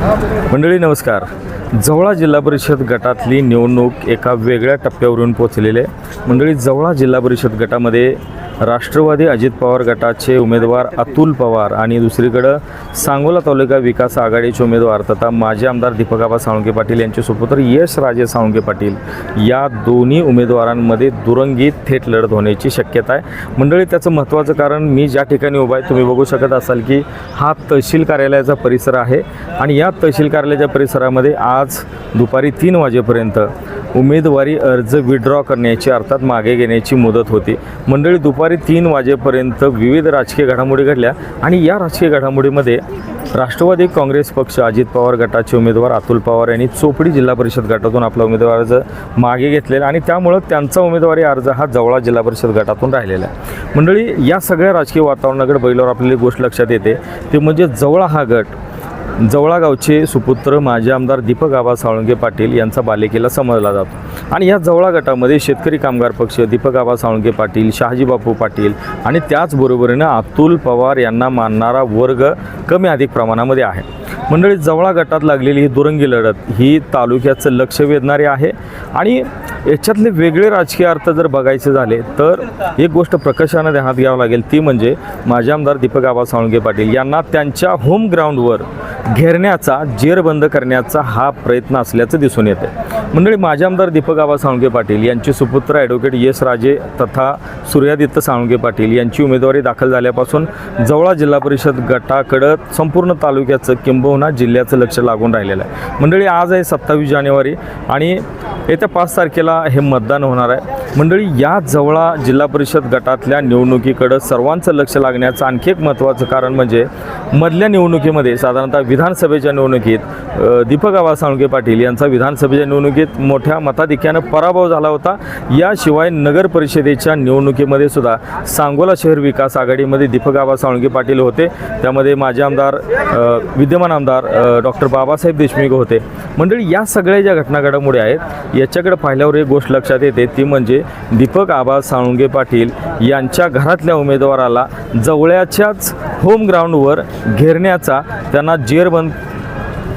मंडळी नमस्कार. जवळा जिल्हा परिषद गटातली निवडणूक एका वेगळ्या टप्प्यावरून पोहोचलेली आहे. मंडळी जवळा जिल्हा परिषद गटामध्ये राष्ट्रवादी अजित पवार गटाचे उमेदवार अतुल पवार आणि दुसरीकडं सांगोला तालुका विकास आघाडीचे उमेदवार तथा माजी आमदार दीपकआबा साळुंखे पाटील यांचे सुपुत्र यश राजे साळुंखे पाटील या दोन्ही उमेदवारांमध्ये दुरंगी थेट लढत होण्याची शक्यता आहे. मंडळी त्याचं महत्त्वाचं कारण मी ज्या ठिकाणी उभा आहे तुम्ही बघू शकत असाल की हा तहसील कार्यालयाचा परिसर आहे आणि या तहसील कार्यालयाच्या परिसरामध्ये आज दुपारी 3 वाजेपर्यंत उमेदवारी अर्ज विड्रॉ करण्याची अर्थात मागे घेण्याची मुदत होती. मंडळी दुपारी 3 वाजेपर्यंत विविध राजकीय घडामोडी घडल्या आणि या राजकीय घडामोडीमध्ये राष्ट्रवादी काँग्रेस पक्ष अजित पवार गटाचे उमेदवार अतुल पवार यांनी चोपडी जिल्हा परिषद गटातून आपला उमेदवारी अर्ज मागे घेतलेला आणि त्यामुळं त्यांचा उमेदवारी अर्ज हा जवळा जिल्हा परिषद गटातून राहिलेला आहे. मंडळी या सगळ्या राजकीय वातावरणाकडे बघितल्यावर आपल्याला गोष्ट लक्षात येते ते म्हणजे जवळा हा गट जवळा गावचे सुपुत्र माजी आमदार दीपकआबा साळुंखे पाटील यांचा बालेकिल्ला समजला जातो आणि या जवळा गटामध्ये शेतकरी कामगार पक्ष दीपकआबा साळुंखे पाटील शहाजी बापू पाटील आणि त्याचबरोबरीनं अतुल पवार यांना मानणारा वर्ग कमी अधिक प्रमाणामध्ये आहे. मंडळी जवळा गटात लागलेली ही दुरंगी लढत ही तालुक्याचं लक्ष वेधणारी आहे आणि याच्यातले वेगळे राजकीय अर्थ जर बघायचे झाले तर एक गोष्ट प्रकर्षानं ध्यानात घ्यावं लागेल ती म्हणजे माजी आमदार दीपकआबा साळुंखे पाटील यांना त्यांच्या होम ग्राउंडवर घेरण्याचा जेरबंद करण्याचा हा प्रयत्न असल्याचं दिसून येते. मंडळी माजी आमदार दीपकआबा साळुंखे पाटील यांचे सुपुत्र ॲडव्होकेट यश राजे तथा सूर्यादित्य साळुंखे पाटील यांची उमेदवारी दाखल झाल्यापासून जवळा जिल्हा परिषद गटाकडं संपूर्ण तालुक्याचं किंबहुना जिल्ह्याचं लक्ष लागून राहिलेलं आहे. मंडळी आज आहे 27 जानेवारी आणि येत्या 5 तारखेला हे मतदान होणार आहे. मंडळी या जवळा जिल्हा परिषद गटातल्या निवडणुकीकडं सर्वांचं लक्ष लागण्याचं आणखी एक महत्त्वाचं कारण म्हणजे मधल्या निवडणुकीमध्ये साधारणतः विधानसभेच्या निवडणुकीत दीपकआबा साळुंखे पाटील यांचा विधानसभेच्या निवडणुकीत मोठ्या मताधिक्यानं पराभव झाला होता. याशिवाय नगर परिषदेच्या निवडणुकीमध्ये सुद्धा सांगोला शहर विकास आघाडीमध्ये दीपकआबा साळुंखे पाटील होते. त्यामध्ये माजी आमदार विद्यमान आमदार डॉक्टर बाबासाहेब देशमुख होते. मंडळी या सगळ्या ज्या घटना घडामोडी आहेत याच्याकडे पाहिल्यावर एक गोष्ट लक्षात येते ती म्हणजे दीपकआबा साळुंखे पाटील यांच्या घरातल्या उमेदवाराला जवळच्याच होम ग्राउंडवर घेरण्याचा त्यांना जेरबंद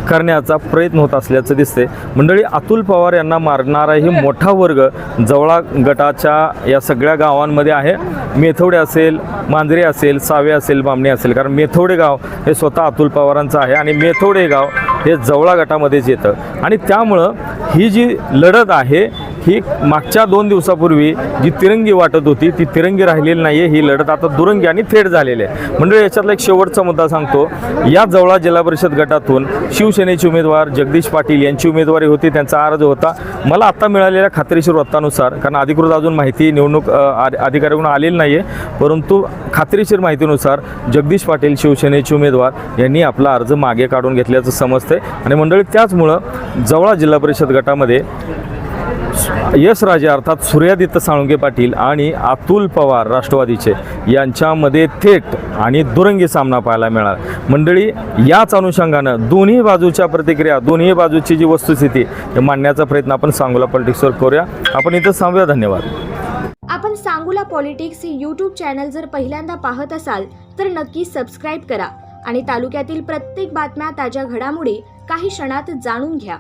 करण्याचा प्रयत्न होत असल्याचं दिसते. मंडळी अतुल पवार यांना मारणाराही मोठा वर्ग जवळा गटाच्या या सगळ्या गावांमध्ये आहे. मेथवडे असेल, मांजरे असेल, सावे असेल, बामणे असेल, कारण मेथवडे गाव हे स्वतः अतुल पवारांचं आहे आणि मेथवडे गाव हे जवळा गटामध्येच येतं आणि त्यामुळं ही जी लढत आहे ही मागच्या 2 दिवसापूर्वी जी तिरंगी वाटत होती ती तिरंगी राहिलेली नाही आहे. ही लढत आता दुरंगी आणि थेट झालेली आहे. म्हणजे याच्यातला एक शेवटचा मुद्दा सांगतो. या जवळा जिल्हा परिषद गटातून शिवसेनेचे उमेदवार जगदीश पाटील यांची उमेदवारी होती, त्यांचा अर्ज होता. मला आता मिळालेल्या खात्रीशीर वृत्तानुसार, कारण अधिकृत अजून माहिती निवडणूक अधिकाऱ्याकडून आलेली नाही आहे, परंतु खात्रीशीर माहितीनुसार जगदीश पाटील शिवसेनेचे उमेदवार यांनी आपला अर्ज मागे काढून घेतल्याचं समजतं आणि मंडळी त्याचमुळं जवळा जिल्हा परिषद गटामध्ये यश राजे अर्थात सूर्यादित्य साळुंखे पाटील आणि अतुल पवार राष्ट्रवादीचे यांच्यामध्ये थेट आणि दुरंगी सामना पाहायला मिळाला. मंडळी याच अनुषंगानं दोन्ही बाजूच्या प्रतिक्रिया, दोन्ही बाजूची जी वस्तुस्थिती हे मांडण्याचा प्रयत्न आपण सांगोला पॉलिटिक्सवर करूया. आपण इथं थांबूया. धन्यवाद. आपण सांगोला पॉलिटिक्स हे यूट्यूब चॅनल जर पहिल्यांदा पाहत असाल तर नक्की सबस्क्राईब करा आणि तालुक्यातील प्रत्येक बातम्या, ताज्या घडामोडी काही क्षणात जाणून घ्या.